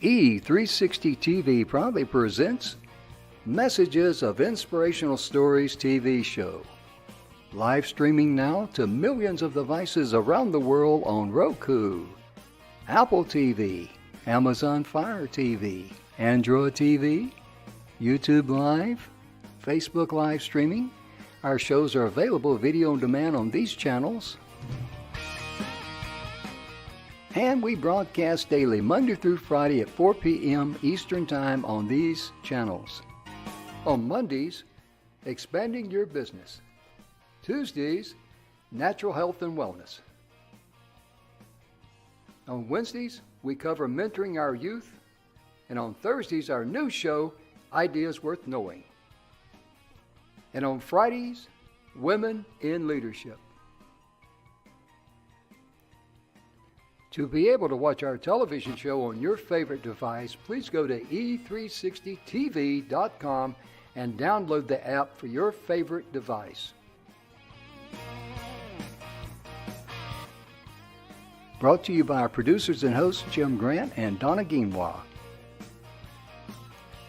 E360 TV proudly presents Messages of Inspirational Stories TV show. Live streaming now to millions of devices around the world on Roku, Apple TV, Amazon Fire TV, Android TV, YouTube Live, Facebook live streaming. Our shows are available video on demand on these channels. And we broadcast daily, Monday through Friday at 4 p.m. Eastern Time on these channels. On Mondays, Expanding Your Business. Tuesdays, Natural Health and Wellness. On Wednesdays, we cover mentoring our youth. And on Thursdays, our new show, Ideas Worth Knowing. And on Fridays, Women in Leadership. To be able to watch our television show on your favorite device, please go to e360tv.com and download the app for your favorite device. Brought to you by our producers and hosts, Jim Grant and Donna Guinois.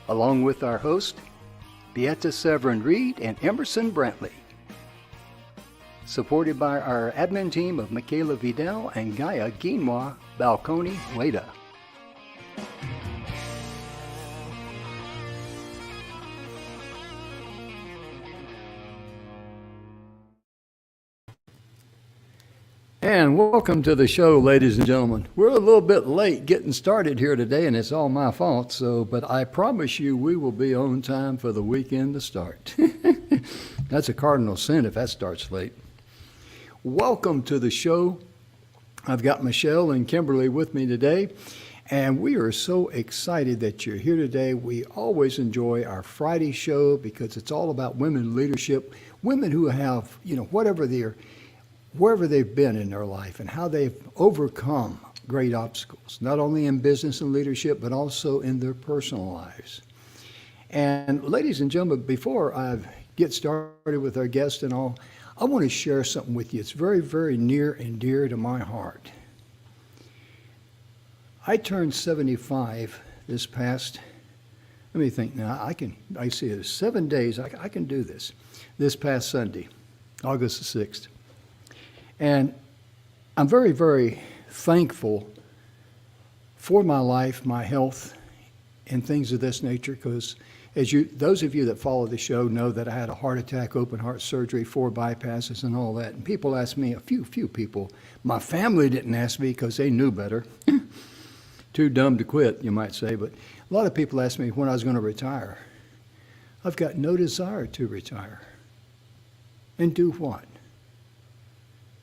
Along with our host, Beata Severin Reed and Emerson Brantley. Supported by our admin team of Michaela Vidal and Gaia Guinois Balconi Weda. And welcome to the show, ladies and gentlemen. We're a little bit late getting started here today, and it's all my fault, but I promise you we will be on time for the weekend to start. That's a cardinal sin if that starts late. Welcome to the show. I've got Michelle and Kimberly with me today, and we are so excited that you're here today. We always enjoy our Friday show because it's all about women leadership, women who have, wherever they've been in their life and how they've overcome great obstacles, not only in business and leadership, but also in their personal lives. And ladies and gentlemen, before I get started with our guest and all, I want to share something with you. It's very, very near and dear to my heart. I turned 75 this past, let me think now, I see it as 7 days, I can do this past Sunday, August the 6th. And I'm very, very thankful for my life, my health, and things of this nature, because those of you that follow the show know that I had a heart attack, open heart surgery, 4 bypasses and all that. And people ask me, a few people, my family didn't ask me because they knew better. Too dumb to quit, you might say. But a lot of people ask me when I was going to retire. I've got no desire to retire. And do what?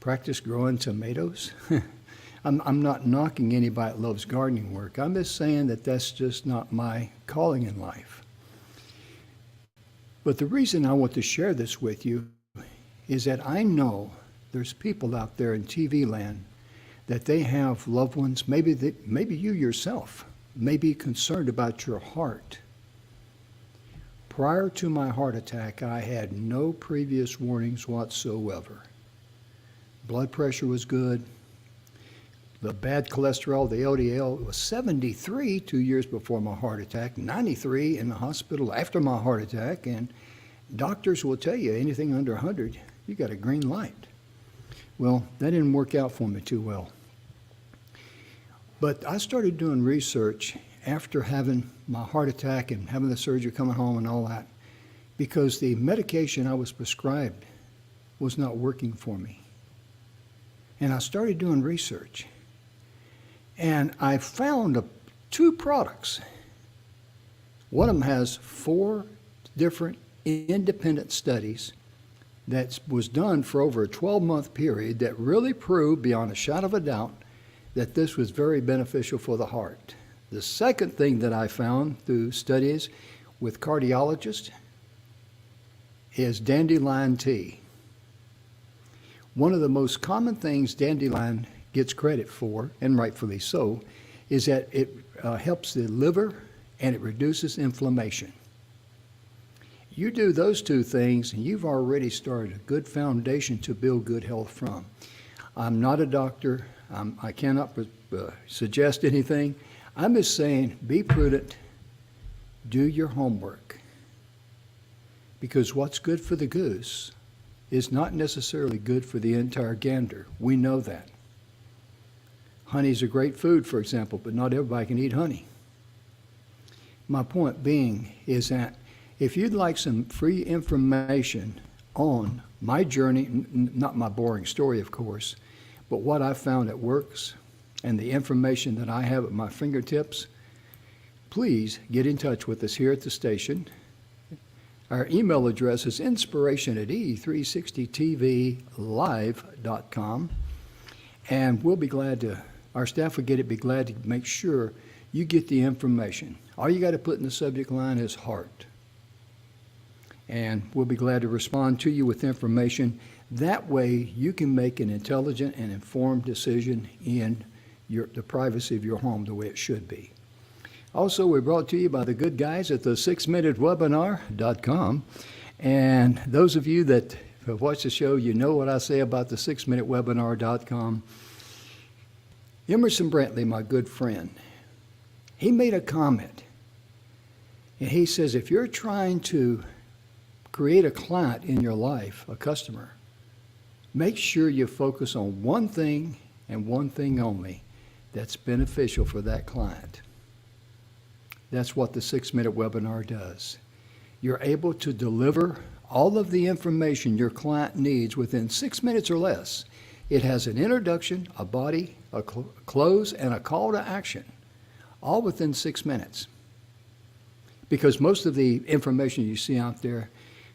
Practice growing tomatoes? I'm not knocking anybody that loves gardening work. I'm just saying that that's just not my calling in life. But the reason I want to share this with you is that I know there's people out there in TV land that they have loved ones, maybe you yourself may be concerned about your heart. Prior to my heart attack, I had no previous warnings whatsoever. Blood pressure was good. The bad cholesterol, the LDL, was 73 2 years before my heart attack, 93 in the hospital after my heart attack, and doctors will tell you anything under 100, you got a green light. Well, that didn't work out for me too well. But I started doing research after having my heart attack and having the surgery, coming home and all that, because the medication I was prescribed was not working for me. And I started doing research. And I found 2 products. One of them has 4 different independent studies that was done for over a 12-month period that really proved beyond a shadow of a doubt that this was very beneficial for the heart. The second thing that I found through studies with cardiologists is dandelion tea. One of the most common things dandelion gets credit for, and rightfully so, is that it helps the liver and it reduces inflammation. You do those 2 things and you've already started a good foundation to build good health from. I'm not a doctor. I cannot suggest anything. I'm just saying, be prudent, do your homework. Because what's good for the goose is not necessarily good for the entire gander. We know that. Honey's a great food, for example, but not everybody can eat honey. My point being is that if you'd like some free information on my journey, not my boring story, of course, but what I found that works and the information that I have at my fingertips, please get in touch with us here at the station. Our email address is inspiration@e360tvlive.com, and we'll be glad to, our staff will be glad to make sure you get the information. All you got to put in the subject line is heart. And we'll be glad to respond to you with information. That way you can make an intelligent and informed decision in the privacy of your home the way it should be. Also, we're brought to you by the good guys at the 6minutewebinar.com. And those of you that have watched the show, you know what I say about the 6minutewebinar.com. Emerson Brantley, my good friend, he made a comment. And he says, if you're trying to create a client in your life, a customer, make sure you focus on one thing and one thing only that's beneficial for that client. That's what the 6-minute webinar does. You're able to deliver all of the information your client needs within 6 minutes or less. It has an introduction, a body, a close, and a call to action, all within 6 minutes. Because most of the information you see out there,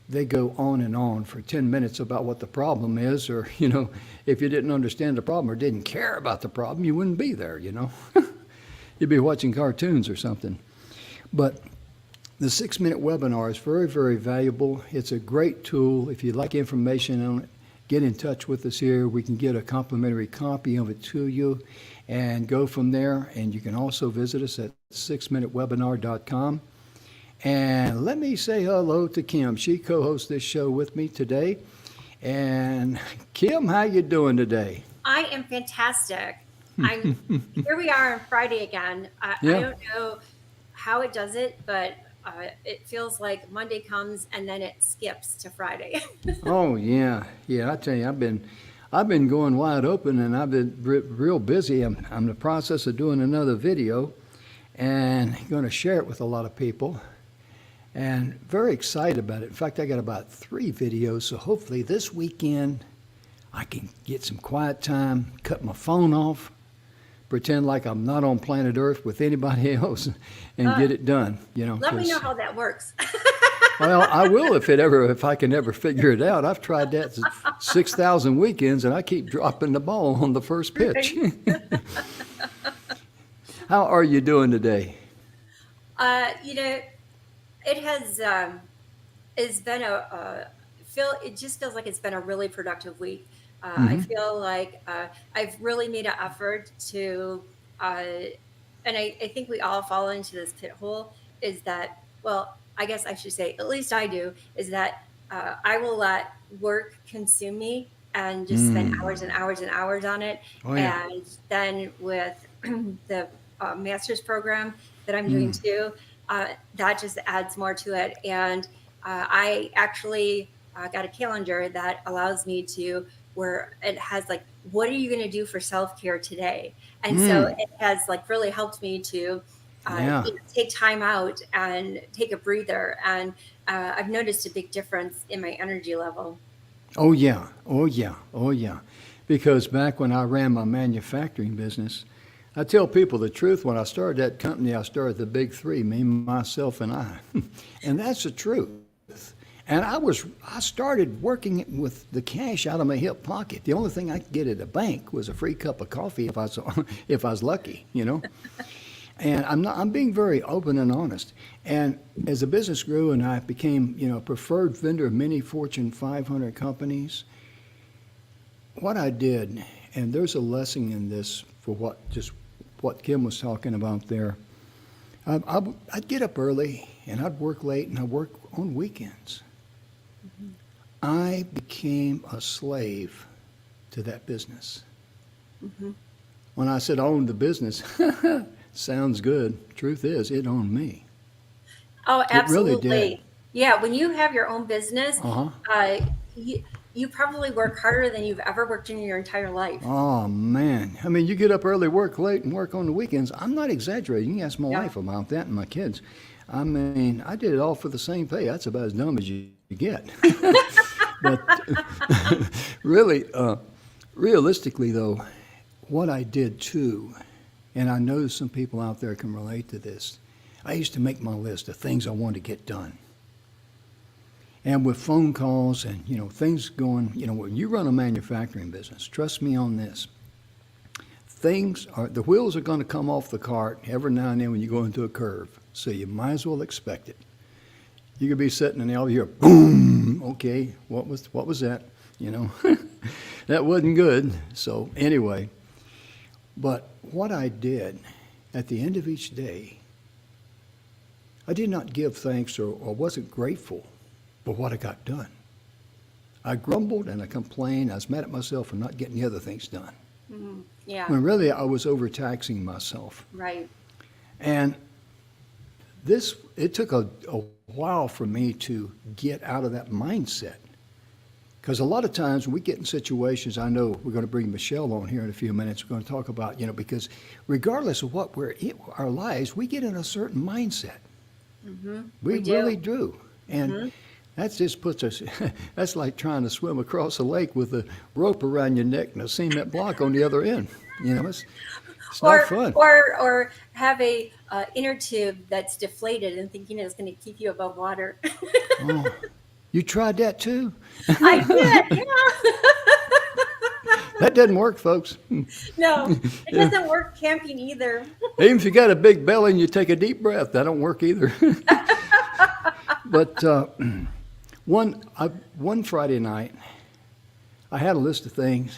they go on and on for 10 minutes about what the problem is, or, if you didn't understand the problem or didn't care about the problem, you wouldn't be there, You'd be watching cartoons or something. But the 6-minute webinar is very, very valuable. It's a great tool. If you'd like information on it, get in touch with us here. We can get a complimentary copy of it to you and go from there. And you can also visit us at 6minutewebinar.com. And let me say hello to Kim. She co-hosts this show with me today. And Kim, how you doing today? I am fantastic. Here we are on Friday again. I don't know how it does it, but it feels like Monday comes and then it skips to Friday. Oh yeah. I tell you, I've been going wide open, and I've been real busy. I'm in the process of doing another video and going to share it with a lot of people. And very excited about it. In fact, I got about 3 videos, so hopefully this weekend I can get some quiet time, cut my phone off, pretend like I'm not on planet Earth with anybody else, and get it done. Let me know how that works. Well, I will if I can ever figure it out. I've tried that 6,000 weekends, and I keep dropping the ball on the first pitch. How are you doing today? It has been it just feels like it's been a really productive week. I feel like I've really made an effort to, and I think we all fall into this pit hole, is that, well, I guess I should say, at least I do, is that I will let work consume me and just spend hours and hours and hours on it. Oh, yeah. And then with the master's program that I'm doing too, that just adds more to it. And I actually got a calendar that allows me to, where it has like, what are you going to do for self-care today? And so it has like really helped me to take time out and take a breather. And I've noticed a big difference in my energy level. Oh yeah. Because back when I ran my manufacturing business, I tell people the truth. When I started that company, I started the big 3, me, myself, and I. And that's the truth. And I started working with the cash out of my hip pocket. The only thing I could get at a bank was a free cup of coffee if I was lucky, And I'm being very open and honest. And as the business grew and I became, preferred vendor of many Fortune 500 companies, what I did, and there's a lesson in this for what Kim was talking about there. I'd get up early and I'd work late and I'd work on weekends. I became a slave to that business. When I said I owned the business, Sounds good. Truth is, it owned me. Oh, It really did. absolutely. Yeah, when you have your own business, Uh-huh. uh, you probably work harder than you've ever worked in your entire life. Oh, man. I mean, you get up early, work late, and work on the weekends. I'm not exaggerating. You can ask my Yeah. wife about that and my kids. I mean, I did it all for the same pay. That's about as dumb as you get. But really, realistically, though, what I did too, and I know some people out there can relate to this, I used to make my list of things I wanted to get done. And with phone calls and, things going, when you run a manufacturing business, trust me on this, the wheels are going to come off the cart every now and then when you go into a curve. So you might as well expect it. You could be sitting in the elevator, boom, okay, what was that? That wasn't good. So anyway, but what I did at the end of each day, I did not give thanks or wasn't grateful for what I got done. I grumbled and I complained. I was mad at myself for not getting the other things done. Yeah, When really I was overtaxing myself. right. And it took a while for me to get out of that mindset. Because a lot of times when we get in situations, I know we're going to bring Michelle on here in a few minutes. We're going to talk about, because regardless of what we're in our lives, we get in a certain mindset. We do. really do. And that just puts us, that's like trying to swim across a lake with a rope around your neck and a cement block on the other end. It's not fun. Or have a inner tube that's deflated and thinking it's going to keep you above water. Oh, you tried that too? I did, yeah. That doesn't work, folks. No, it doesn't work camping either. Even if you got a big belly and you take a deep breath, that don't work either. But one Friday night, I had a list of things,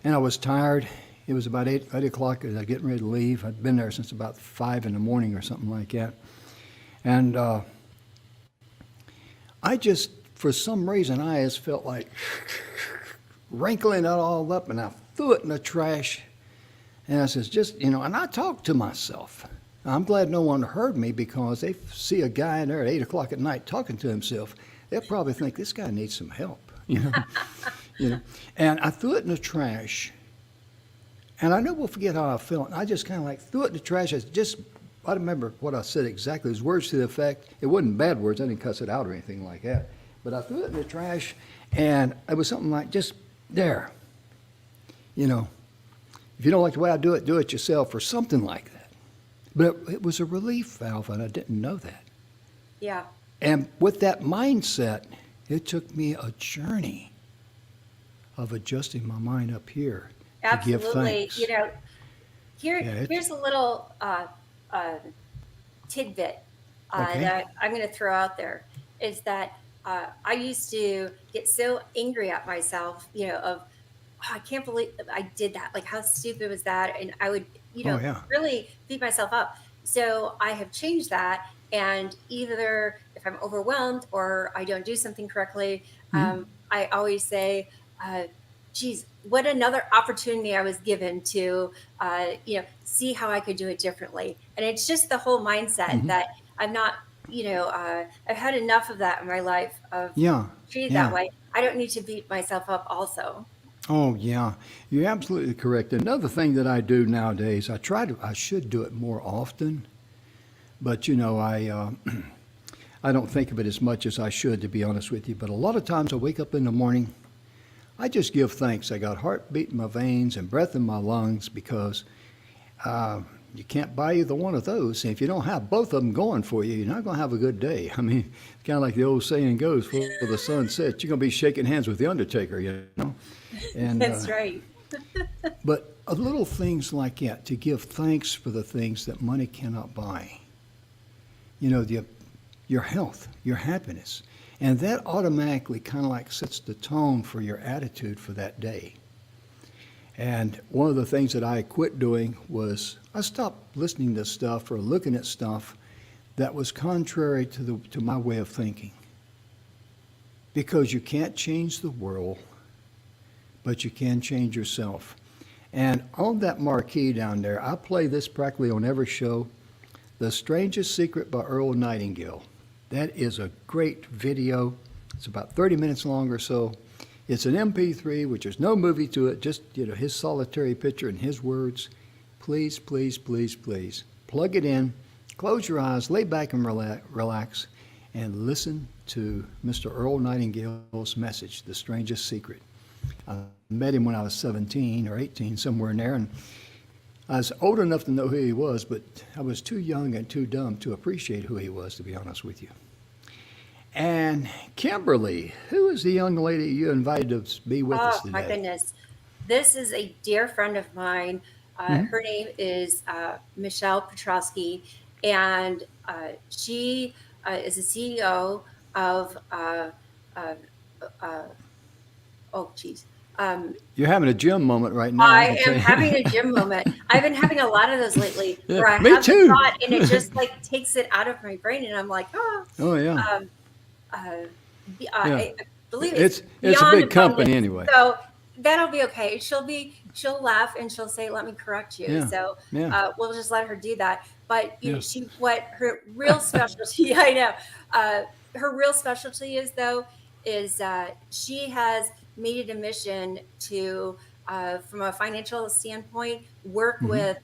and I was tired. It was about 8 o'clock. I was getting ready to leave. I'd been there since about 5 in the morning or something like that. And I just, for some reason, I just felt like wrinkling it all up, and I threw it in the trash. And I says, and I talked to myself. I'm glad no one heard me, because they see a guy in there at 8 o'clock at night talking to himself. They'll probably think this guy needs some help, And I threw it in the trash. And I never forget how I felt. I just kind of like threw it in the trash. I remember what I said exactly. It was words to the effect. It wasn't bad words. I didn't cuss it out or anything like that. But I threw it in the trash, and it was something like, just there. If you don't like the way I do it yourself, or something like that. But it was a relief valve, and I didn't know that. Yeah. And with that mindset, it took me a journey of adjusting my mind up here to give Absolutely. thanks. Here's a little tidbit Okay. that I'm going to throw out there, is that I used to get so angry at myself, of, I can't believe I did that. Like, how stupid was that? And I would, Oh, yeah. really beat myself up. So I have changed that. And either if I'm overwhelmed or I don't do something correctly, I always say, geez, what another opportunity I was given to, see how I could do it differently. And it's just the whole mindset that I'm not, I've had enough of that in my life, of Yeah. treated Yeah. that way. I don't need to beat myself up also. Oh, yeah. You're absolutely correct. Another thing that I do nowadays, I should do it more often, but I don't think of it as much as I should, to be honest with you. But a lot of times I wake up in the morning, I just give thanks. I got heartbeat in my veins and breath in my lungs, because you can't buy either one of those. And if you don't have both of them going for you, you're not going to have a good day. I mean, it's kind of like the old saying goes, before the sun sets, you're going to be shaking hands with the Undertaker, And, That's right. But little things like that, to give thanks for the things that money cannot buy. Your health, your happiness. And that automatically kind of like sets the tone for your attitude for that day. And one of the things that I quit doing was I stopped listening to stuff or looking at stuff that was contrary to my way of thinking. Because you can't change the world, but you can change yourself. And on that marquee down there, I play this practically on every show, The Strangest Secret by Earl Nightingale. That is a great video. It's about 30 minutes long or so. It's an MP3, which there's no movie to it, just his solitary picture and his words. Please, please, please, please, plug it in, close your eyes, lay back and relax, and listen to Mr. Earl Nightingale's message, The Strangest Secret. I met him when I was 17 or 18, somewhere in there, and I was old enough to know who he was, but I was too young and too dumb to appreciate who he was, to be honest with you. And Kimberly, who is the young lady you invited to be with us today? Oh, my goodness. This is a dear friend of mine. Her name is Michelle Petrosky, and she is the CEO of, oh, geez. You're having a gym moment right now. I am having a gym moment. I've been having a lot of those lately where I me have too. a thought and it just like takes it out of my brain, and I'm like, Oh, yeah. I believe It's a beyond big company abundance. anyway. So that'll be okay. She'll laugh and she'll say, "Let me correct you." Yeah, So yeah. we'll just let her do that. But you know, Yeah. what her real specialty, I know, her real specialty is though, is she has made it a mission to, from a financial standpoint, work with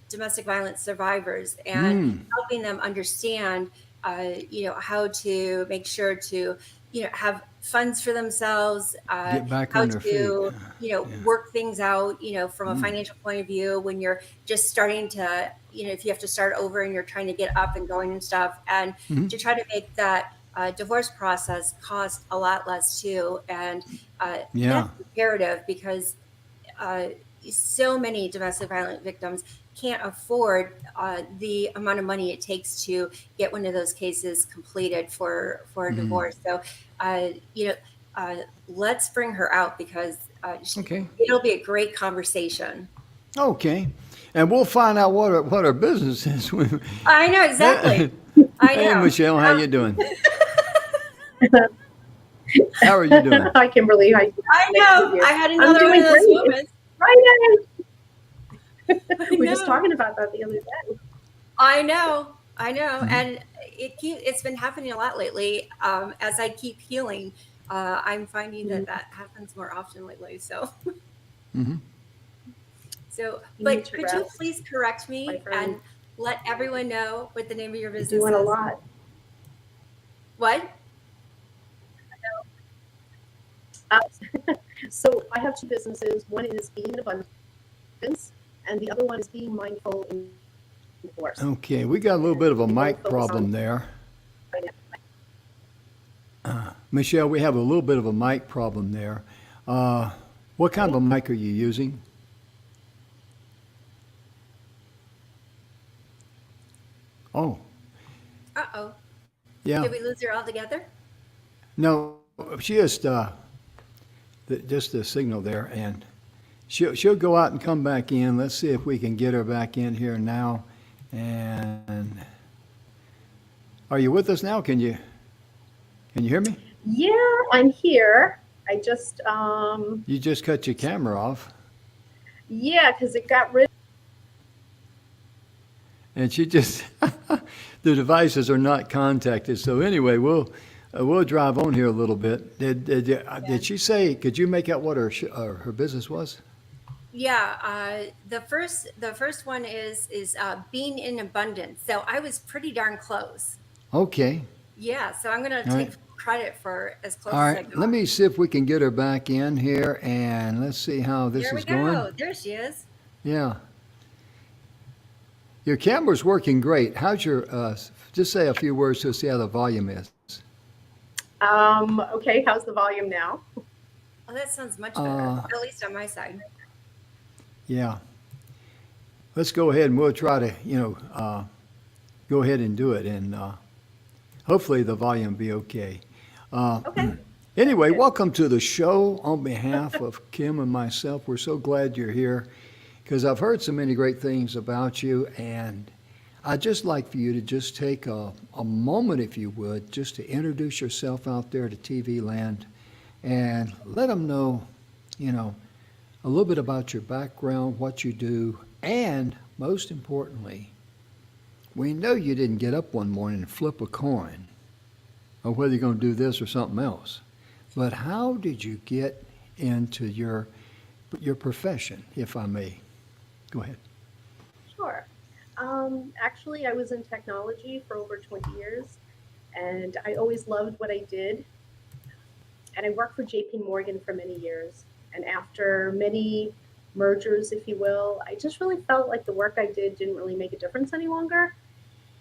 domestic violence survivors and helping them understand, how to make sure to, have funds for themselves, Get back how on their to, feet. work things out, from a financial point of view when you're just starting to, if you have to start over and you're trying to get up and going and stuff, and to try to make that divorce process cost a lot less too. And Yeah. that's imperative because so many domestic violence victims can't afford the amount of money it takes to get one of those cases completed for a divorce. So, let's bring her out because Okay. it'll be a great conversation. Okay. And we'll find out what our business is. I know exactly. I Hey, know. Michelle, how you doing? How are you doing? Hi, Kimberly. I know. I had another one doing of those great. moments. Right. I We were just know. talking about that the other day. I know, and it's been happening a lot lately. As I keep healing, I'm finding that happens more often lately. So, Mhm. so, You but need to could you rest, please correct my me friend. and let everyone know what the name of your You're business doing a is? lot. What? Uh, so I have two businesses. One is being in abundance, and the other one is being mindful in divorce. Okay, we got a little bit of a We both mic focus problem on there. finance. Michelle, we have a little bit of a mic problem there. What kind of a mic are you using? Oh, Uh-oh. yeah. Did we lose her altogether? No, she just the signal there, and she'll go out and come back in. Let's see if we can get her back in here now. And are you with us now? Can you hear me? Yeah, I'm here. I just, You just cut your camera off, yeah, because it got rid. and she just the devices are not contacted. So anyway, we'll drive on here a little bit. Did she say? Could you make out what her business was? Yeah, the first one is being in abundance. So I was pretty darn close. Okay. Yeah, so I'm gonna All take right. credit for as close All as I right. got. Let me see if we can get her back in here, and let's see how this There we is going. go. There she is. Yeah. Your camera's working great. How's your, just say a few words to see how the volume is. Okay, how's the volume now? Oh, that sounds much better. At least on my side. Yeah. Let's go ahead and we'll try to, go ahead and do it. And hopefully the volume will be okay. Okay. Anyway, welcome to the show on behalf of Kim and myself. We're so glad you're here because I've heard so many great things about you. And I'd just like for you to just take a moment, if you would, just to introduce yourself out there to TV land and let them know, a little bit about your background, what you do, and most importantly, we know you didn't get up one morning and flip a coin on whether you're going to do this or something else. But how did you get into your profession, if I may? Go ahead. Sure. Actually, I was in technology for over 20 years, and I always loved what I did. And I worked for JP Morgan for many years. And after many mergers, if you will, I just really felt like the work I did didn't really make a difference any longer.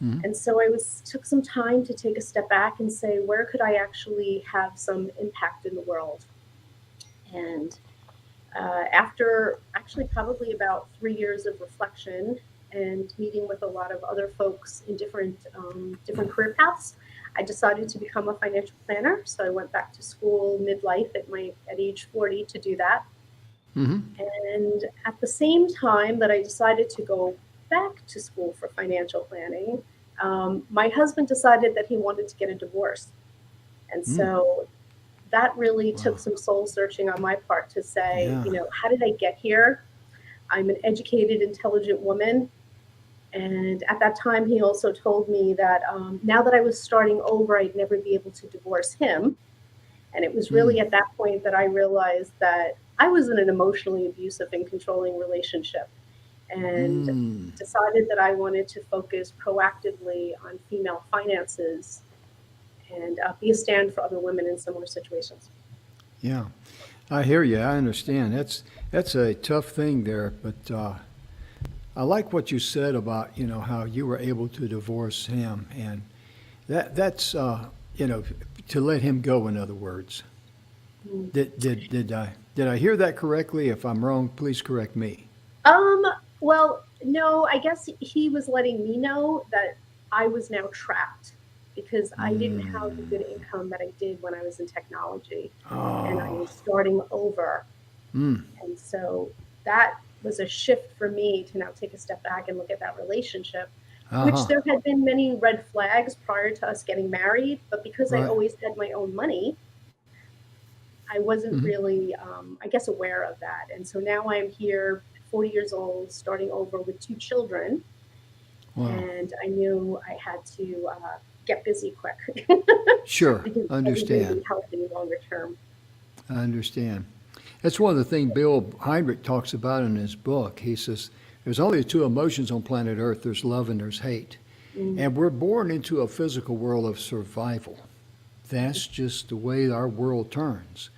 Mhm. And so I took some time to take a step back and say, where could I actually have some impact in the world? And after actually probably about 3 years of reflection and meeting with a lot of other folks in different career paths, I decided to become a financial planner. So I went back to school midlife at age 40 to do that. Mm-hmm. And at the same time that I decided to go back to school for financial planning, my husband decided that he wanted to get a divorce. And so that really took some soul searching on my part to say, Yeah. how did I get here? I'm an educated, intelligent woman. And at that time, he also told me that now that I was starting over, I'd never be able to divorce him. And it was really at that point that I realized that I was in an emotionally abusive and controlling relationship, and decided that I wanted to focus proactively on female finances and be a stand for other women in similar situations. Yeah. I hear you. I understand. That's a tough thing there, but I like what you said about, how you were able to divorce him, and that's to let him go, in other words. Did I hear that correctly? If I'm wrong, please correct me. Well, no, I guess he was letting me know that I was now trapped because I didn't have the good income that I did when I was in technology, and I was starting over. And so that was a shift for me to now take a step back and look at that relationship, which there had been many red flags prior to us getting married, but because I Right. always had my own money, I wasn't really, I guess, aware of that. And so now I'm here, 40 years old, starting over with 2 children, Wow. and I knew I had to get busy quick Sure. because I didn't Understand. need help any longer term. I understand. That's one of the things Bill Heinrich talks about in his book. He says there's only 2 emotions on planet Earth. There's love and there's hate. And we're born into a physical world of survival. That's just the way our world turns.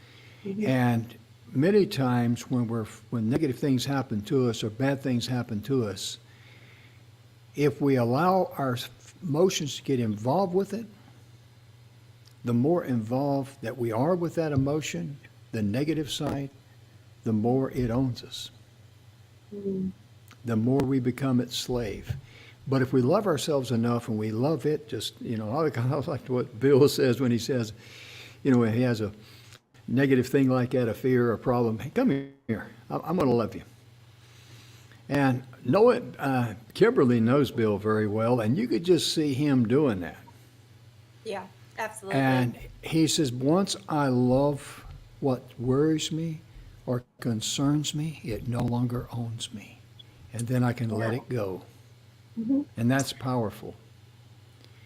And many times when negative things happen to us or bad things happen to us, if we allow our emotions to get involved with it, the more involved that we are with that emotion, the negative side, the more it owns us. The more we become its slave. But if we love ourselves enough and we love it, just, I like what Bill says when he says, when he has a negative thing like that, a fear, a problem, hey, come here, I'm going to love you. And Kimberly knows Bill very well, and you could just see him doing that. Yeah, absolutely. And he says, once I love what worries me or concerns me, it no longer owns me. And then I can let it go. And that's powerful.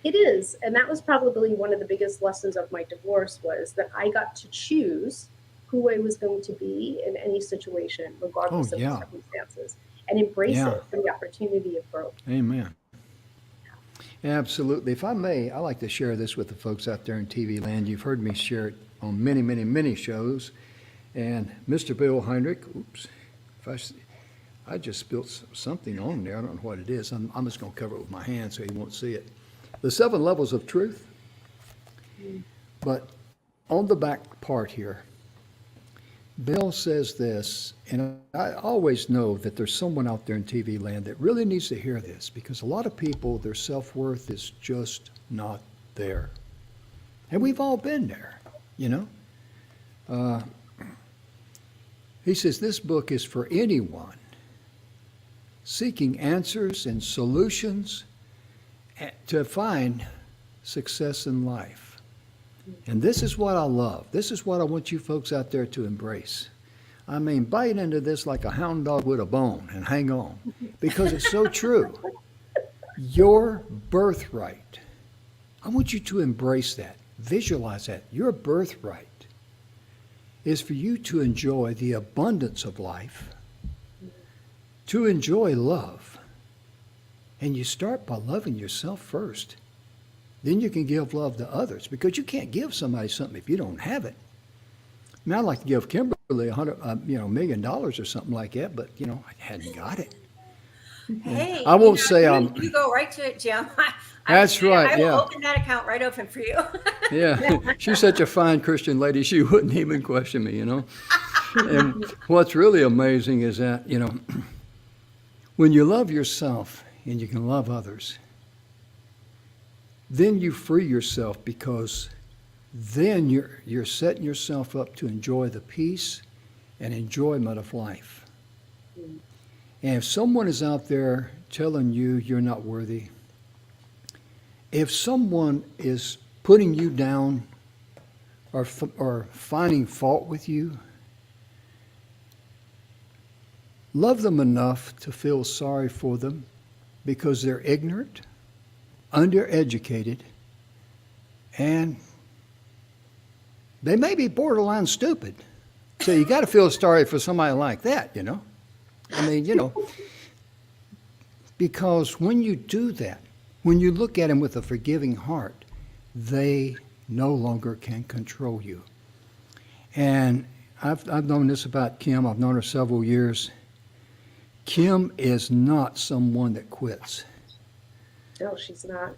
It is. And that was probably one of the biggest lessons of my divorce, was that I got to choose who I was going to be in any situation, regardless of the circumstances, and embrace it for the opportunity of growth. Amen. Absolutely. If I may, I like to share this with the folks out there in TV land. You've heard me share it on many, many, many shows. And Mr. Bill Heinrich, I just spilled something on there. I don't know what it is. I'm just going to cover it with my hand so you won't see it. The 7 levels of truth. But on the back part here, Bill says this, and I always know that there's someone out there in TV land that really needs to hear this, because a lot of people, their self-worth is just not there. And we've all been there, He says this book is for anyone seeking answers and solutions to find success in life. And this is what I love. This is what I want you folks out there to embrace. I mean, bite into this like a hound dog with a bone and hang on because it's so true. Your birthright, I want you to embrace that, visualize that. Your birthright is for you to enjoy the abundance of life, to enjoy love. And you start by loving yourself first. Then you can give love to others because you can't give somebody something if you don't have it. Now, I'd like to give Kimberly $100 million or something like that, but I hadn't got it. Hey, I won't say you go right to it, Jim. That's right. I will Yeah, open that account right open for you. yeah. She's such a fine Christian lady. She wouldn't even question me. And what's really amazing is that when you love yourself and you can love others, then you free yourself because then you're setting yourself up to enjoy the peace and enjoyment of life. And if someone is out there telling you you're not worthy, if someone is putting you down or finding fault with you, love them enough to feel sorry for them because they're ignorant, undereducated, and they may be borderline stupid. So you got to feel sorry for somebody like that, I mean, because when you do that, when you look at them with a forgiving heart, they no longer can control you. And I've known this about Kim. I've known her several years. Kim is not someone that quits. No, she's not.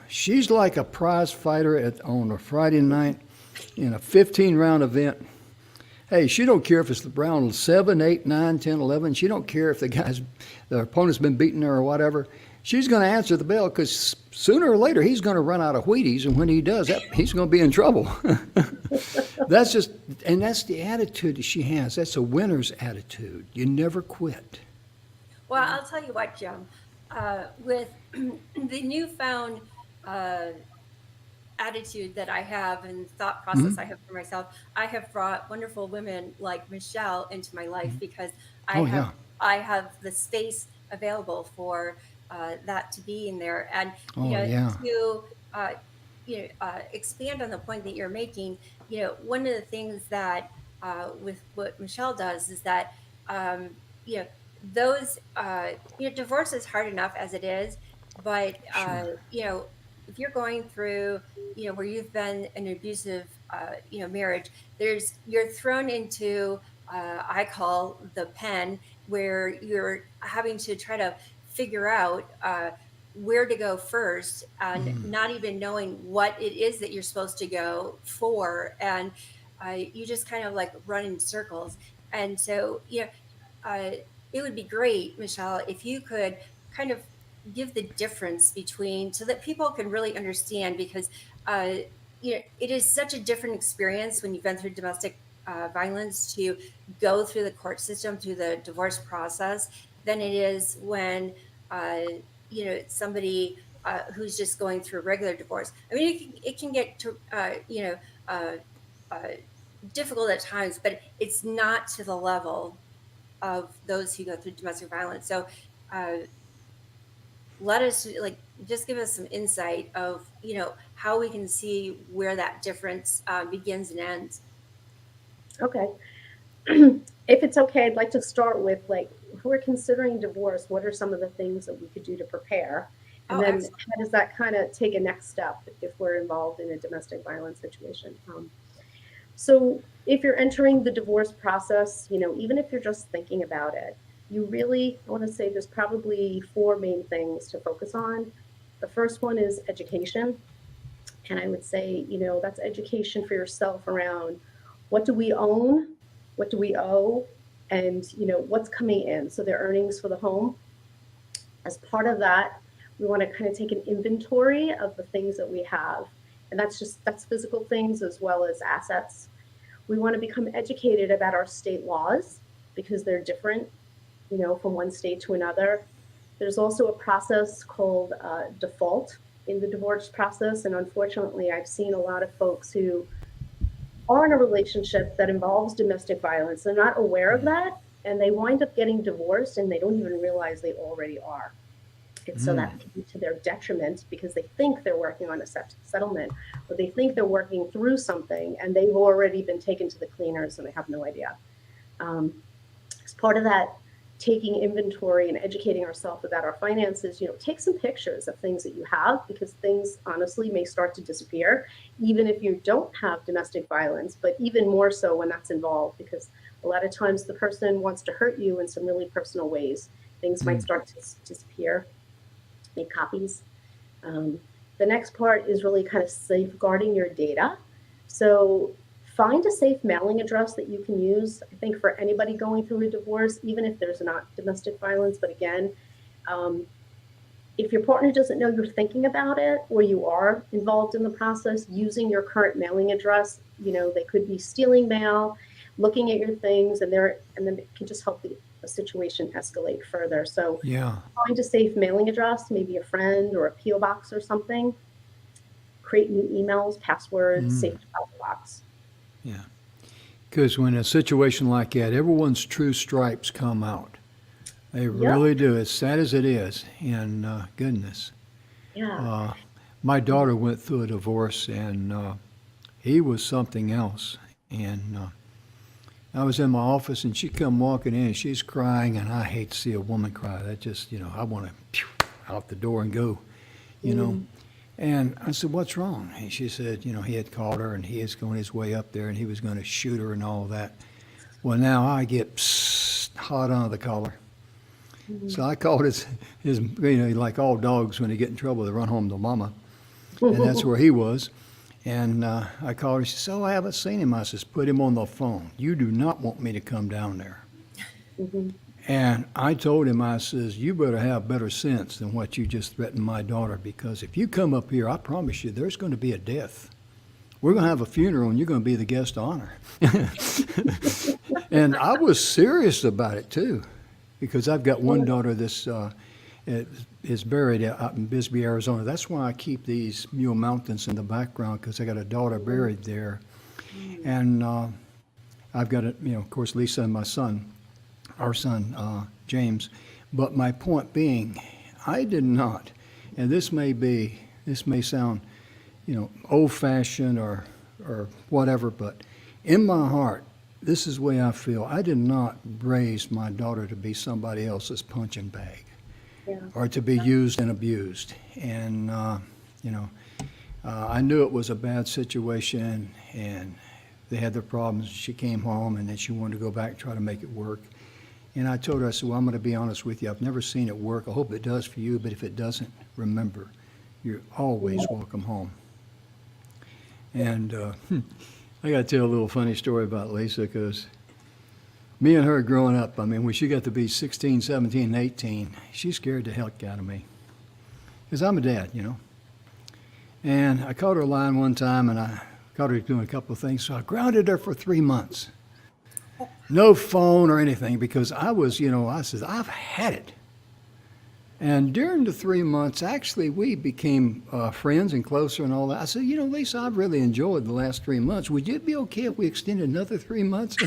She's like a prize fighter on a Friday night in a 15-round event. Hey, she don't care if it's round 7, 8, 9, 10, 11. She don't care if the opponent's been beating her or whatever. She's going to answer the bell because sooner or later he's going to run out of Wheaties, and when he does, he's going to be in trouble. That's the attitude that she has. That's a winner's attitude. You never quit. Well, I'll tell you what, Jim. With the newfound attitude that I have and thought process I have for myself, I have brought wonderful women like Michelle into my life because I have the space available for that to be in there, and to expand on the point that you're making. One of the things that with what Michelle does is that those divorce is hard enough as it is, but if you're going through where you've been in an abusive marriage, you're thrown into I call the pen, where you're having to try to figure out where to go first, and not even knowing what it is that you're supposed to go for, and you just kind of like run in circles. And so it would be great, Michelle, if you could kind of give the difference between, so that people can really understand, because it is such a different experience when you've been through domestic violence to go through the court system, through the divorce process, than it is when somebody who's just going through a regular divorce. I mean, it can get to difficult at times, but it's not to the level of those who go through domestic violence. So let us just give us some insight of how we can see where that difference begins and ends. Okay. If it's okay, I'd like to start with if we're considering divorce, what are some of the things that we could do to prepare? And then Excellent. how does that kind of take a next step if we're involved in a domestic violence situation? So if you're entering the divorce process, even if you're just thinking about it, I want to say there's probably 4 main things to focus on. The first one is education. And I would say, that's education for yourself around what do we own, what do we owe, and, what's coming in. So their earnings for the home. As part of that, we want to kind of take an inventory of the things that we have. And that's physical things as well as assets. We want to become educated about our state laws because they're different, from one state to another. There's also a process called default in the divorce process. And unfortunately, I've seen a lot of folks who are in a relationship that involves domestic violence. They're not aware of that, and they wind up getting divorced, and they don't even realize they already are. And so that can be to their detriment because they think they're working on a settlement, or they think they're working through something, and they've already been taken to the cleaners and they have no idea. As part of that, taking inventory and educating ourselves about our finances, take some pictures of things that you have, because things honestly may start to disappear, even if you don't have domestic violence, but even more so when that's involved, because a lot of times the person wants to hurt you in some really personal ways. Things might start to disappear. Make copies. The next part is really kind of safeguarding your data. So find a safe mailing address that you can use. I think for anybody going through a divorce, even if there's not domestic violence, but again, if your partner doesn't know you're thinking about it, or you are involved in the process, using your current mailing address, they could be stealing mail, looking at your things, and then it can just help the situation escalate further. So Yeah. find a safe mailing address, maybe a friend or a PO box or something. Create new emails, passwords, safe deposit box. Yeah. Because when a situation like that, everyone's true stripes come out. They Yep. really do, as sad as it is. And goodness. Yeah. My daughter went through a divorce, and he was something else. And I was in my office, and she come walking in, and she's crying, and I hate to see a woman cry. That just, I want to out the door and go, you know. And I said, "What's wrong?" And she said, he had called her, and he is going his way up there, and he was going to shoot her and all of that. Well, now I get hot under the collar. So I called his, like all dogs, when they get in trouble, they run home to mama. And that's where he was. And I called her. She said, "Oh, I haven't seen him." I says, "Put him on the phone. You do not want me to come down there." And I told him, I says, "You better have better sense than what you just threatened my daughter, because if you come up here, I promise you, there's going to be a death. We're going to have a funeral, and you're going to be the guest of honor." And I was serious about it, too, because I've got one daughter that's is buried out in Bisbee, Arizona. That's why I keep these Mule Mountains in the background, because I got a daughter buried there. And I've got, of course, Lisa and my son, our son, James. But my point being, I did not, and this may sound, old-fashioned or whatever, but in my heart, this is the way I feel. I did not raise my daughter to be somebody else's punching bag. Yeah. Or to be used and abused. And, I knew it was a bad situation, and they had their problems. She came home, and then she wanted to go back and try to make it work. And I told her, I said, "Well, I'm going to be honest with you. I've never seen it work. I hope it does for you, but if it doesn't, remember, you're always welcome home." And I got to tell a little funny story about Lisa, because me and her growing up, when she got to be 16, 17, and 18, she scared the heck out of me. Because I'm a dad, And I caught her lying one time, and I caught her doing a couple of things, so I grounded her for 3 months. No phone or anything, because I was, I said, "I've had it." And during the 3 months, actually, we became friends and closer and all that. I said, "Lisa, I've really enjoyed the last 3 months. Would it be okay if we extended another 3 months?"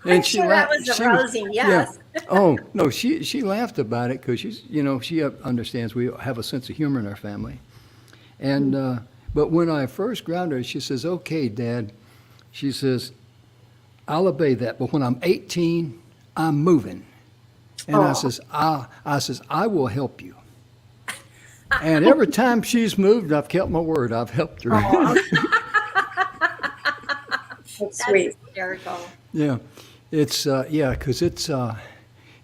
I'm sure that was arousing, yes. Yeah. Oh, no, she laughed about it, because she understands we have a sense of humor in our family. And but when I first grounded her, she says, "Okay, Dad," she says, "I'll obey that, but when I'm 18, I'm moving." And I says, I will help you." And every time she's moved, I've kept my word. I've helped her. That's sweet. Hysterical. Yeah, it's because it's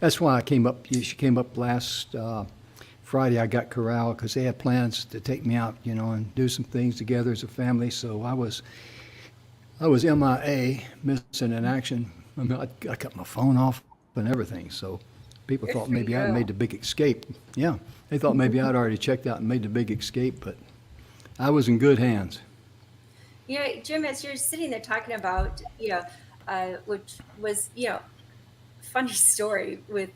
that's why she came up last Friday. I got corralled because they had plans to take me out, and do some things together as a family. So I was MIA, missing in action. I cut my phone off and everything. So people thought maybe I'd made the big escape. Yeah, they thought maybe I'd already checked out and made the big escape, but I was in good hands. Jim, as you're sitting there talking about, which was, funny story with,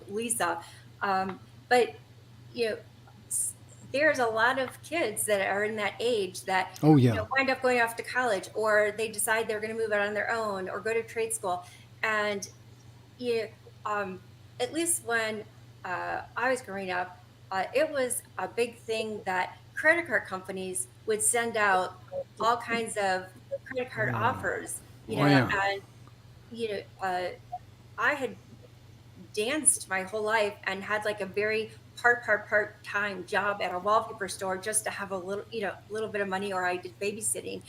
Lisa, but, there's a lot of kids that are in that age that Oh, yeah. wind up going off to college, or they decide they're going to move out on their own or go to trade school. And you at least when I was growing up, it was a big thing that credit card companies would send out all kinds of credit card offers, Oh, yeah. and you know, uh, I had danced my whole life and had like a very part time job at a wallpaper store just to have a little, little bit of money, or I did babysitting.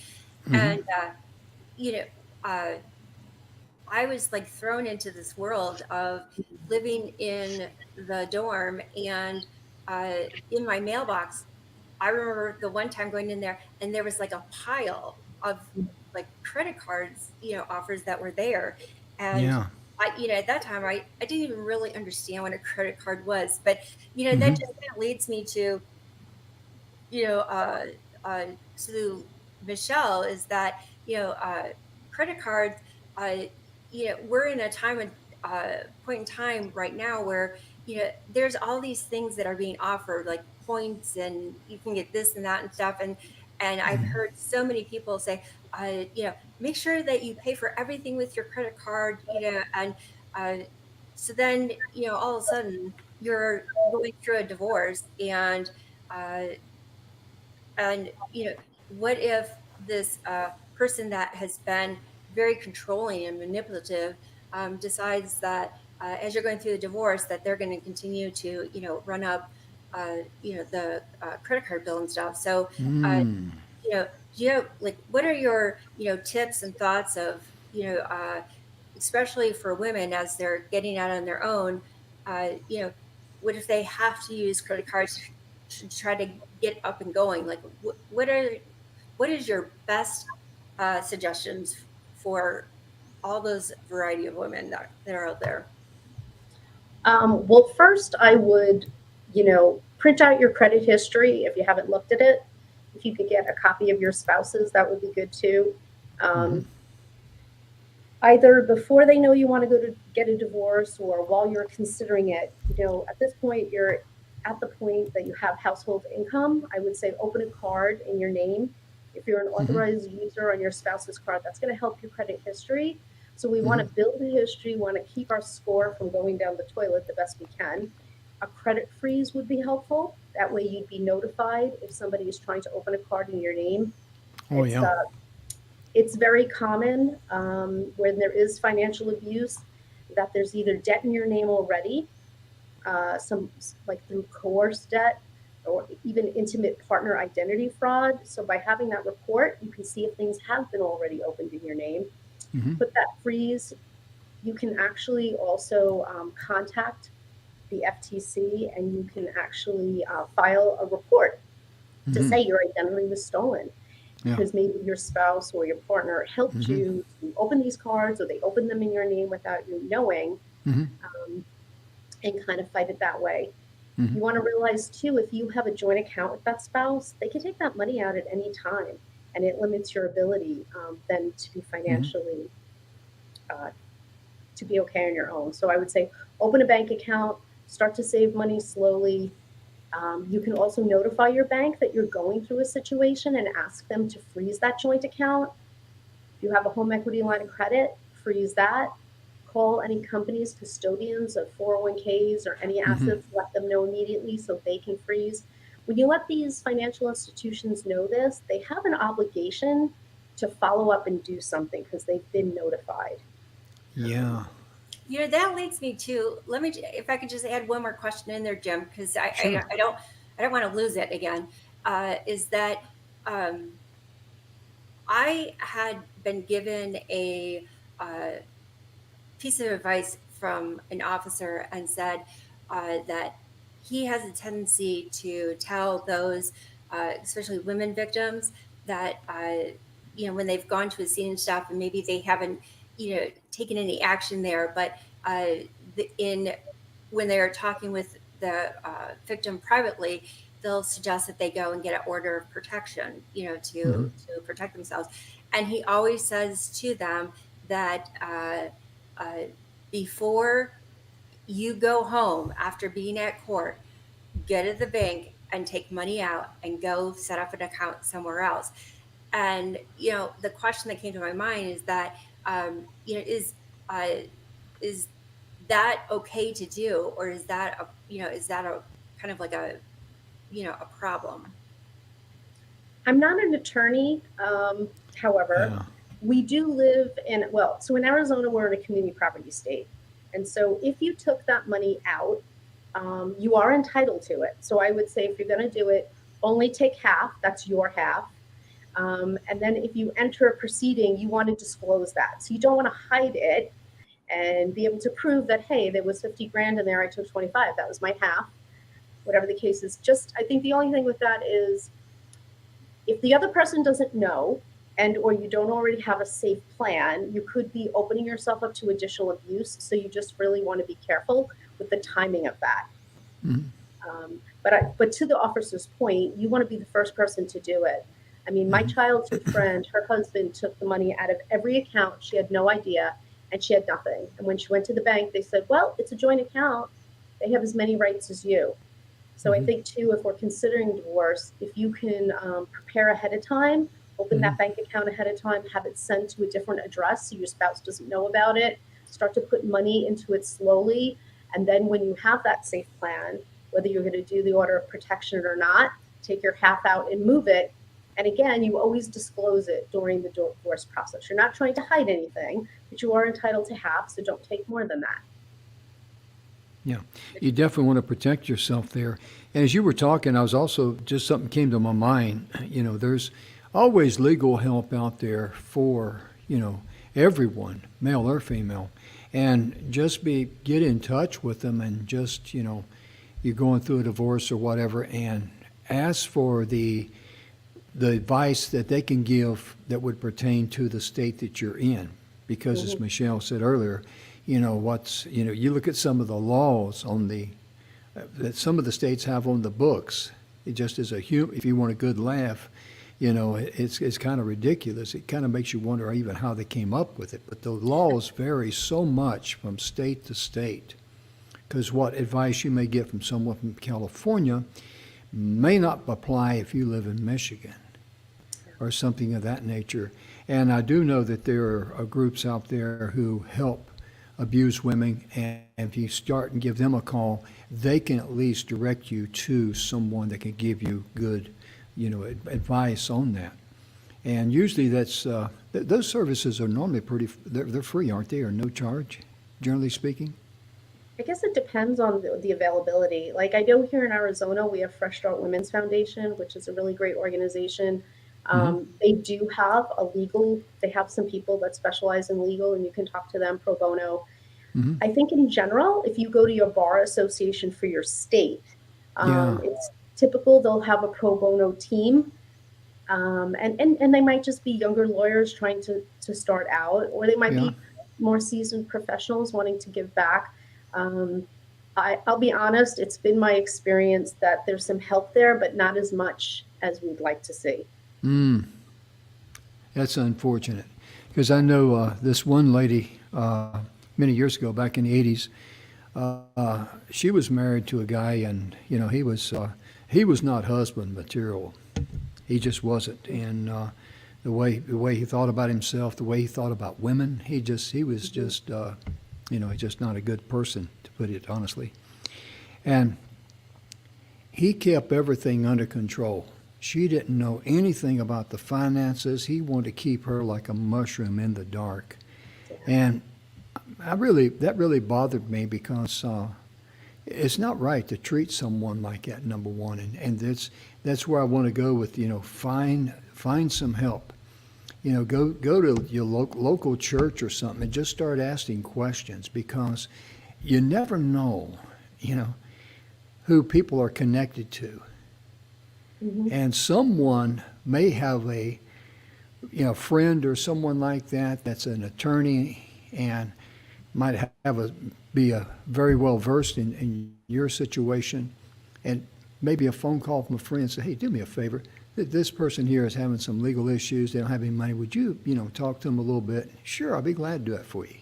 And, you know, uh, I was like thrown into this world of living in the dorm, and in my mailbox, I remember the one time going in there and there was like a pile of like credit cards, offers that were there. And Yeah. at that time, I didn't even really understand what a credit card was, but, that Hmm. just kind of leads me to, you know, uh, uh, to Michelle, is that, credit cards, uh, we're in a time and point in time right now where, there's all these things that are being offered, like points, and you can get this and that and stuff. And I've heard so many people say, make sure that you pay for everything with your credit card, and uh, so then, all of a sudden you're going through a divorce, uh, and what if this person that has been very controlling and manipulative decides that as you're going through the divorce, that they're going to continue to run up the credit card bill and stuff. So uh, Mm. do you have, like, what are your tips and thoughts of especially for women as they're getting out on their own, what if they have to use credit cards to try to get up and going? Like, what is your best suggestions for all those variety of women that are out there? Well, first, I would, print out your credit history if you haven't looked at it. If you could get a copy of your spouse's, that would be good too. Hmm. Um, Either before they know you want to go to get a divorce or while you're considering it, at this point, you're at the point that you have household income. I would say open a card in your name. If you're an Hmm. authorized user on your spouse's card, that's going to help your credit history. So we want Hmm. to build the history, want to keep our score from going down the toilet the best we can. A credit freeze would be helpful. That way you'd be notified if somebody is trying to open a card in your name. Oh, It's yeah. uh, it's very common when there is financial abuse that there's either debt in your name already, some like through coerced debt, or even intimate partner identity fraud. So by having that report, you can see if things have been already opened in your name. Hmm. Put that freeze. You can actually also contact the FTC, and you can actually file a report to Hmm. say your identity was stolen Yeah. because maybe your spouse or your partner helped Hmm. you to open these cards, or they opened them in your name without you knowing, Hmm. um, and kind of fight it that way. Hmm. You want to realize too, if you have a joint account with that spouse, they can take that money out at any time, and it limits your ability then to be Hmm. financially uh, to be okay on your own. So I would say open a bank account, start to save money slowly. You can also notify your bank that you're going through a situation and ask them to freeze that joint account. If you have a home equity line of credit, freeze that. Call any companies, custodians of 401ks or any Hmm. assets, let them know immediately so they can freeze. When you let these financial institutions know this, they have an obligation to follow up and do something because they've been notified. Yeah. That leads me to, let me, if I could just add one more question in there, Jim, because Sure. I don't want to lose it again. Is that um, I had been given a uh, piece of advice from an officer, and said that he has a tendency to tell those, especially women victims, that when they've gone to a scene and stuff, and maybe they haven't taken any action there, but in when they are talking with the victim privately, they'll suggest that they go and get an order of protection, Hmm. to protect themselves. And he always says to them that uh, before you go home after being at court, get to the bank and take money out and go set up an account somewhere else. And, the question that came to my mind is that, uh, is that okay to do, or is that a kind of like a problem? I'm not an attorney, however, Yeah. we do live in, well, so in Arizona, we're in a community property state. And so if you took that money out, you are entitled to it. So I would say if you're going to do it, only take half, that's your half. And then if you enter a proceeding, you want to disclose that. So you don't want to hide it and be able to prove that, hey, there was 50 grand in there, I took 25, that was my half, whatever the case is. Just, I think the only thing with that is if the other person doesn't know and or you don't already have a safe plan, you could be opening yourself up to additional abuse. So you just really want to be careful with the timing of that. Mhm. But to the officer's point, you want to be the first person to do it. I mean, my childhood friend, her husband took the money out of every account. She had no idea, and she had nothing. And when she went to the bank, they said, well, it's a joint account. They have as many rights as you. So I think, too, if we're considering divorce, if you can prepare ahead of time, open that bank account ahead of time, have it sent to a different address so your spouse doesn't know about it, start to put money into it slowly. And then when you have that safe plan, whether you're going to do the order of protection or not, take your half out and move it. And again, you always disclose it during the divorce process. You're not trying to hide anything, but you are entitled to half, so don't take more than that. Yeah, you definitely want to protect yourself there. And as you were talking, I was also, just something came to my mind. There's always legal help out there for, everyone, male or female. And just get in touch with them and just, you're going through a divorce or whatever, and ask for the advice that they can give that would pertain to the state that you're in. Because as Michelle said earlier, you look at some of the laws that some of the states have on the books. It just is if you want a good laugh, it's kind of ridiculous. It kind of makes you wonder even how they came up with it. But the laws vary so much from state to state, because what advice you may get from someone from California may not apply if you live in Michigan or something of that nature. And I do know that there are groups out there who help abused women, and if you start and give them a call, they can at least direct you to someone that can give you good, advice on that. And usually those services are normally they're free, aren't they, or no charge, generally speaking? I guess it depends on the availability. Like I know here in Arizona, we have Fresh Start Women's Foundation, which is a really great organization. They do have they have some people that specialize in legal, and you can talk to them pro bono. I think in general, if you go to your bar association for your state, it's typical they'll have a pro bono team. And they might just be younger lawyers trying to start out, or they might be more seasoned professionals wanting to give back. I'll be honest, it's been my experience that there's some help there, but not as much as we'd like to see. That's unfortunate, because I know this one lady many years ago, back in the 80s, she was married to a guy, and he was not husband material. He just wasn't. And the way he thought about himself, the way he thought about women, he was just just not a good person, to put it honestly. And he kept everything under control. She didn't know anything about the finances. He wanted to keep her like a mushroom in the dark. And that really bothered me, because it's not right to treat someone like that, number one. And that's where I want to go with, find some help. Go to your local church or something and just start asking questions, because you never know, who people are connected to. And someone may have a friend or someone like that that's an attorney, and might be very well versed in your situation, and maybe a phone call from a friend say, hey, do me a favor, this person here is having some legal issues, they don't have any money, would you talk to them a little bit? Sure, I'll be glad to do it for you.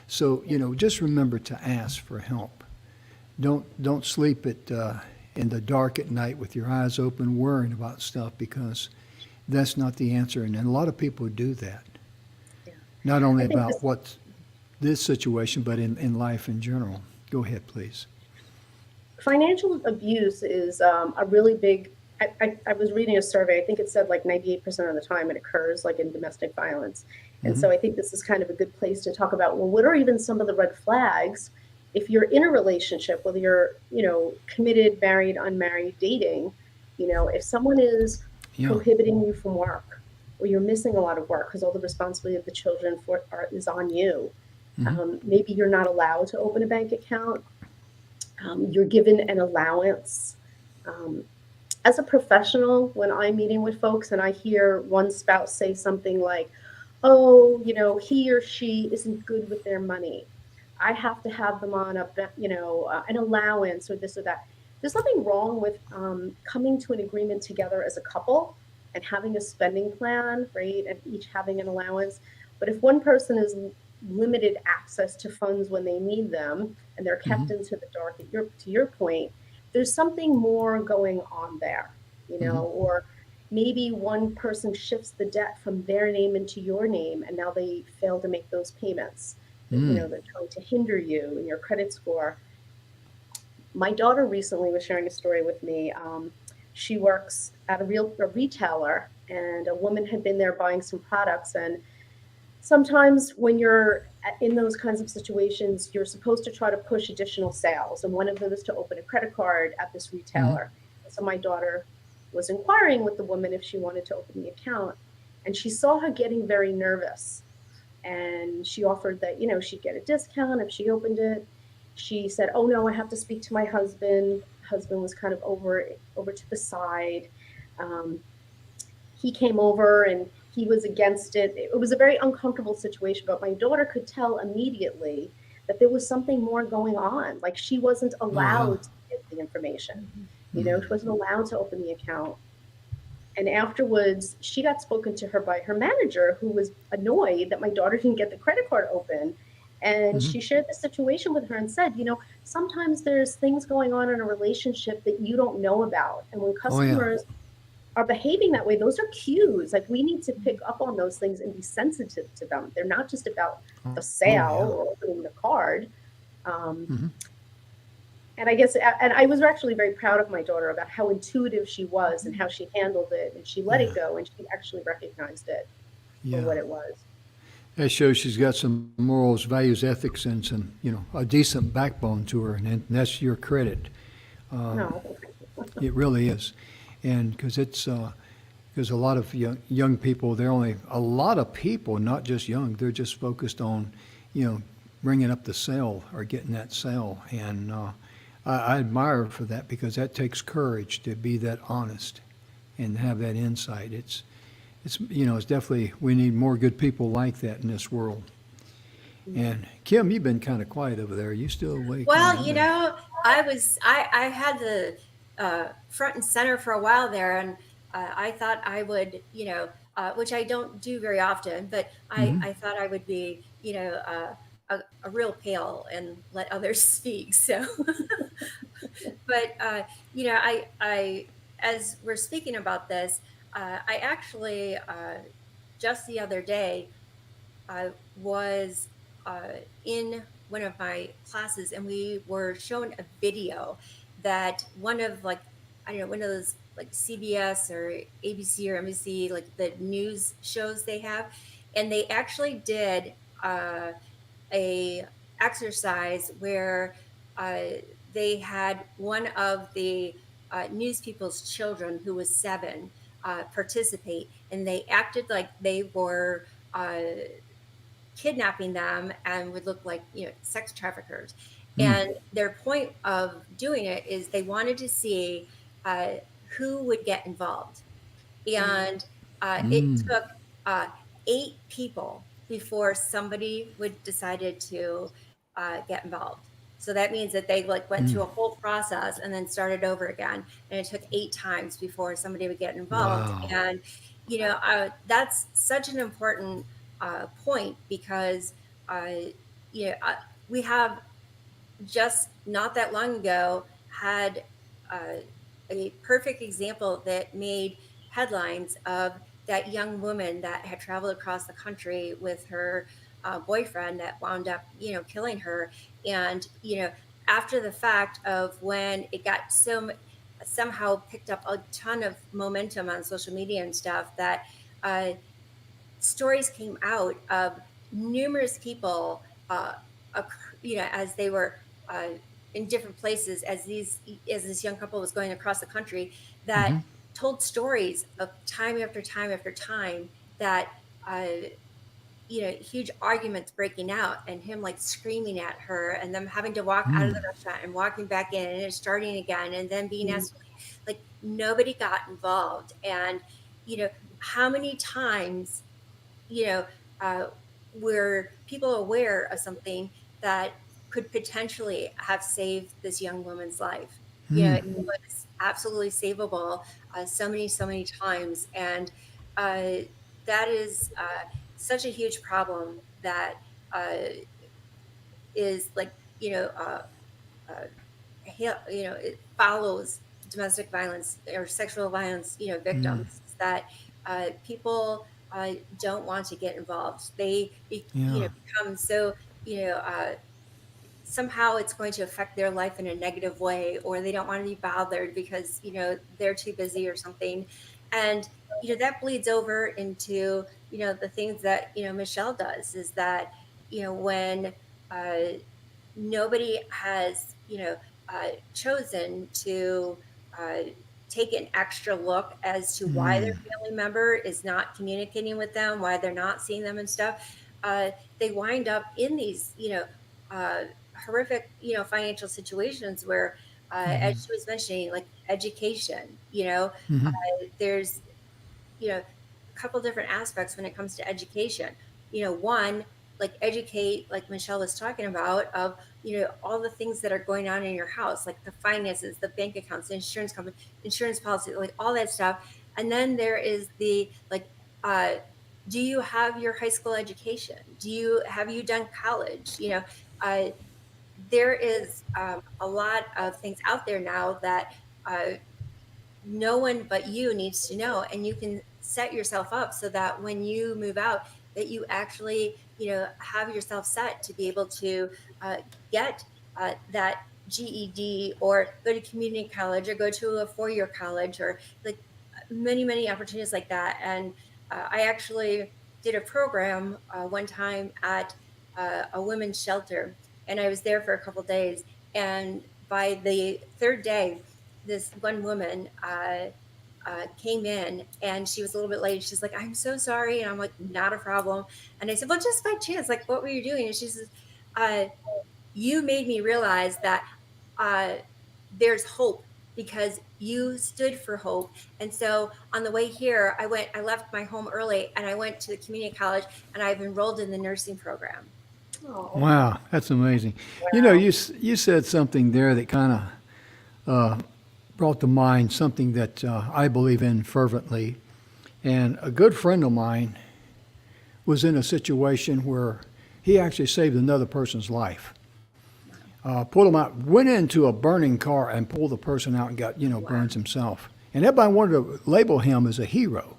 So just remember to ask for help. Don't sleep in the dark at night with your eyes open worrying about stuff because that's not the answer. And a lot of people do that, Yeah. not only I think about this what's this situation, but in life in general. Go ahead, please. financial abuse is a really big. I was reading a survey. I think it said like 98% of the time it occurs like in domestic violence, and Hmm. so I think this is kind of a good place to talk about. Well, what are even some of the red flags if you're in a relationship, whether you're committed, married, unmarried, dating? If someone is Yeah. prohibiting you from work, or you're missing a lot of work because all the responsibility of the children is on you. Hmm. Maybe you're not allowed to open a bank account. You're given an allowance. Um, as a professional, when I'm meeting with folks and I hear one spouse say something like, "Oh, he or she isn't good with their money. I have to have them on an allowance or this or that." There's nothing wrong with coming to an agreement together as a couple and having a spending plan, right? And each having an allowance. But if one person is limited access to funds when they need them and they're kept Hmm. into the dark, to your point, there's something more going on there, Hmm. or maybe one person shifts the debt from their name into your name and now they fail to make those payments. Mm. They're trying to hinder you and your credit score. My daughter recently was sharing a story with me. She works at a retailer, and a woman had been there buying some products. And sometimes when you're in those kinds of situations, you're supposed to try to push additional sales. And one of them is to open a credit card at this Hmm. retailer. So my daughter was inquiring with the woman if she wanted to open the account. And she saw her getting very nervous. And she offered that, she'd get a discount if she opened it. She said, "Oh no, I have to speak to my husband." Husband was kind of over to the side. Um, he came over and he was against it. It was a very uncomfortable situation, but my daughter could tell immediately that there was something more going on. Like she wasn't Oh, yeah. allowed to give the information. Mm. She wasn't allowed to open the account. And afterwards, she got spoken to her by her manager, who was annoyed that my daughter didn't get the credit card open. And Hmm. she shared the situation with her and said, sometimes there's things going on in a relationship that you don't know about. And when Oh, yeah. customers are behaving that way, those are cues. Like we need to pick up on those things and be sensitive to them. They're not just about the Oh, yeah. sale or opening the card. Um, Hmm. and I guess, and I was actually very proud of my daughter about how intuitive she was and how she handled it. And she let Yeah. it go and she actually recognized it for Yeah. what it was. That shows she's got some morals, values, ethics, and some, a decent backbone to her, and that's your credit. Uh, No, it really is, and because a lot of young people, they're only a lot of people, not just young, they're just focused on, you know, bringing up the sale or getting that sale, and I admire her for that because that takes courage to be that honest and have that insight. It's definitely we need more good people like that in this world. And Kim, you've been kind of quiet over there. Are you still awake? I Well, wonder. I had the front and center for a while there, and I thought I would, which I don't do very often, but Mm-hmm. I thought I would be, a real pale and let others speak. So, but as we're speaking about this, I actually just the other day I was in one of my classes and we were shown a video that one of like, I don't know, one of those like CBS or ABC or NBC, like the news shows they have. And they actually did uh, a exercise where uh, they had one of the news people's children who was 7 participate, and they acted like they were uh, kidnapping them and would look like sex traffickers. Mm. And their point of doing it is they wanted to see uh, who would get involved. And it Mm. took 8 people before somebody would decided to get involved. So that means that they like went Mm. through a whole process and then started over again, and it took 8 times before somebody would get involved. Wow. And that's such an important point because uh, you know uh, we have just not that long ago had a perfect example that made headlines of that young woman that had traveled across the country with her boyfriend that wound up, killing her. And, after the fact of when it got somehow picked up a ton of momentum on social media and stuff, that uh, stories came out of numerous people, as they were uh, in different places, as this young couple was going across the country, that told stories of time after time after time that uh, huge arguments breaking out and him like screaming at her and them having to walk out of the restaurant and walking back in and it starting again and then being asked, like nobody got involved. And, how many times, you know, uh, were people aware of something that could potentially have saved this young woman's life? It was absolutely savable so many times. And uh, that is such a huge problem that uh, is like, uh, it follows domestic violence or sexual violence, victims, that people don't want to get involved. Yeah. Become so, somehow it's going to affect their life in a negative way, or they don't want to be bothered because, they're too busy or something. And, that bleeds over into, the things that, Michelle does is that, when uh, nobody has, chosen to uh, take an extra look as to why their family member is not communicating with them, why they're not seeing them and stuff. They wind up in these, uh, horrific, financial situations where, as she was mentioning, like education, there's, a couple different aspects when it comes to education. One, like educate, like Michelle was talking about, of all the things that are going on in your house, like the finances, the bank accounts, the insurance company, insurance policy, like all that stuff. And then there is the like, uh, do you have your high school education? Have you done college? Uh, there is a lot of things out there now that uh, no one but you needs to know, and you can set yourself up so that when you move out, that you actually have yourself set to be able to get that GED, or go to community college, or go to a 4-year college, or like many opportunities like that. And I actually did a program one time at a women's shelter, and I was there for a couple days. And by the third day, this one woman came in and she was a little bit late. She's like, "I'm so sorry." And I'm like, "Not a problem." And I said, "Well, just by chance, like, what were you doing?" And she says, uh, "You made me realize that uh, there's hope because you stood for hope." And so on the way here, I left my home early and I went to the community college and I've enrolled in the nursing program. Oh, Wow, that's amazing. wow. You said something there that kind of brought to mind something that I believe in fervently. And a good friend of mine was in a situation where he actually saved another person's life. Pulled him out, went into a burning car and pulled the person out and got, burns himself. And everybody wanted to label him as a hero,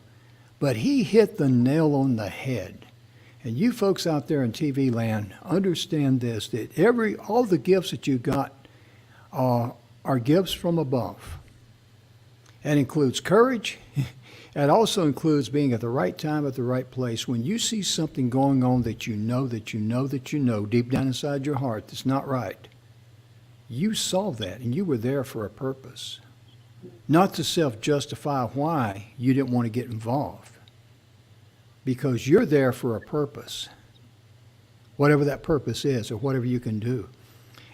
but he hit the nail on the head. And you folks out there in TV land understand this, that all the gifts that you got are gifts from above. That includes courage. It also includes being at the right time at the right place. When you see something going on that you know deep down inside your heart that's not right, you saw that and you were there for a purpose. Not to self-justify why you didn't want to get involved. Because you're there for a purpose. Whatever that purpose is or whatever you can do.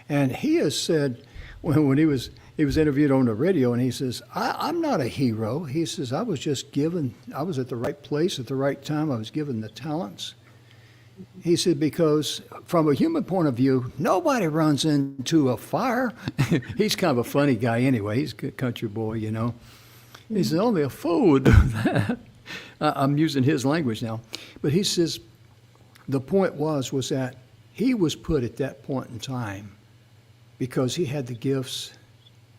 And he has said, when he was interviewed on the radio, and he says, I'm not a hero. He says, I was at the right place at the right time. I was given the talents. He said, because from a human point of view, nobody runs into a fire. He's kind of a funny guy anyway. He's a country boy, He says, only a fool would do that. I'm using his language now. But he says, the point was that he was put at that point in time because he had the gifts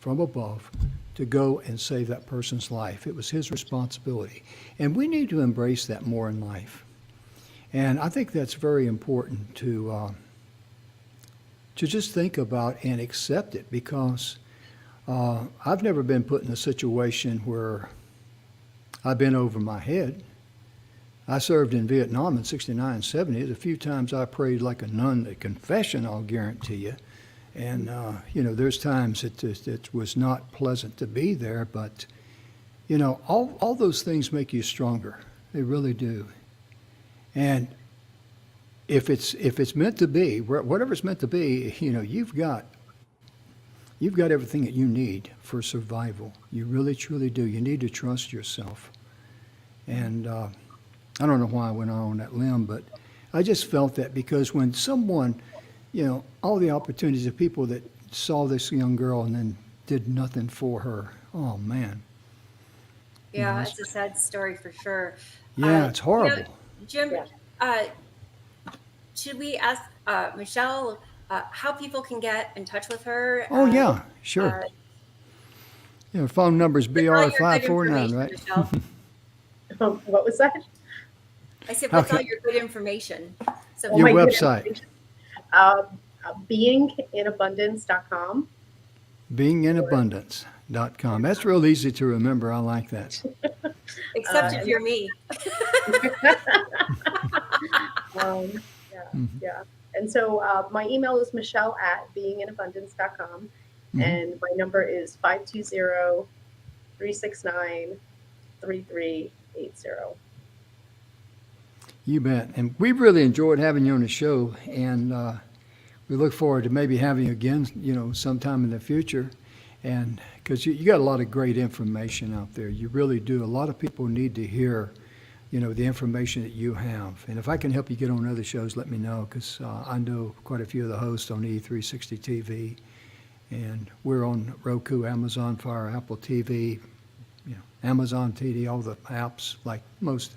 from above to go and save that person's life. It was his responsibility. And we need to embrace that more in life. And I think that's very important to just think about and accept it, because I've never been put in a situation where I've been over my head. I served in Vietnam in 69 and 70. There's a few times I prayed like a nun at confession, I'll guarantee you. And, there's times it was not pleasant to be there, but, all those things make you stronger. They really do. And if it's meant to be, whatever it's meant to be, you've got everything that you need for survival. You really, truly do. You need to trust yourself. And I don't know why I went on that limb, but I just felt that because when someone, all the opportunities of people that saw this young girl and then did nothing for her, oh man. Yeah, it's a sad story for sure. Yeah, it's horrible. Jim, should we ask Michelle how people can get in touch with her? Oh, yeah, sure. Phone number is BR549, right? Michelle? What was that? I said, what's all your good information? So Your my good website. Beinginabundance.com. Beinginabundance.com. That's real easy to remember. I like that. except if you're me. Yeah. And so my email is michelle@beinginabundance.com. And my number is 520-369-3380. You bet. And we've really enjoyed having you on the show, and we look forward to maybe having you again, sometime in the future. And because you got a lot of great information out there. You really do. A lot of people need to hear, the information that you have. And if I can help you get on other shows, let me know, because I know quite a few of the hosts on E360 TV. And we're on Roku, Amazon Fire, Apple TV, Amazon TV, all the apps like most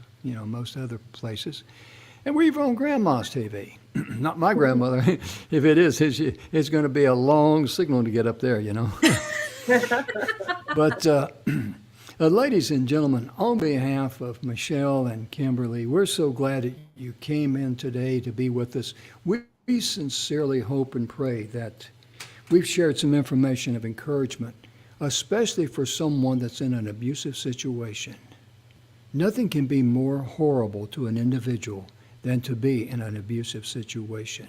other places. And we're even on Grandma's TV. Not my grandmother. If it is, it's going to be a long signal to get up there, But ladies and gentlemen, on behalf of Michelle and Kimberly, we're so glad that you came in today to be with us. We sincerely hope and pray that we've shared some information of encouragement, especially for someone that's in an abusive situation. Nothing can be more horrible to an individual than to be in an abusive situation.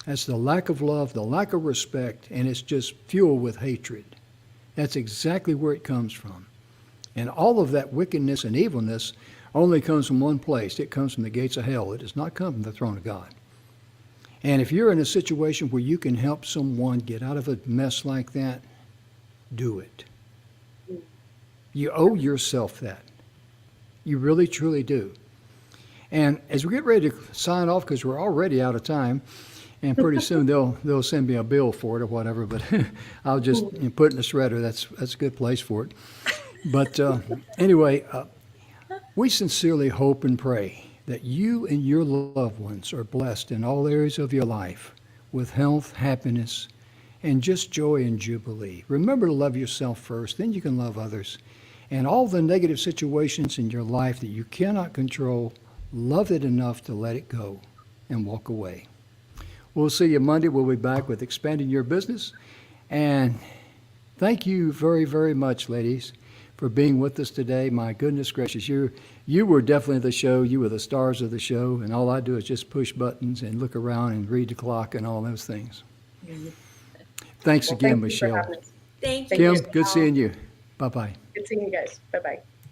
That's the lack of love, the lack of respect, and it's just fueled with hatred. That's exactly where it comes from. And all of that wickedness and evilness only comes from one place. It comes from the gates of hell. It does not come from the throne of God. And if you're in a situation where you can help someone get out of a mess like that, do it. You owe yourself that. You really, truly do. And as we get ready to sign off, because we're already out of time, and pretty soon they'll send me a bill for it or whatever, but I'll just put it in the shredder. That's a good place for it. But anyway, we sincerely hope and pray that you and your loved ones are blessed in all areas of your life with health, happiness, and just joy and jubilee. Remember to love yourself first, then you can love others. And all the negative situations in your life that you cannot control, love it enough to let it go and walk away. We'll see you Monday. We'll be back with Expanding Your Business. And thank you very, very much, ladies, for being with us today. My goodness gracious, you were definitely the show. You were the stars of the show. And all I do is just push buttons and look around and read the clock and all those things. Thanks again, Michelle. Thank you. Kim, good seeing you. Bye-bye. Good seeing you guys. Bye-bye.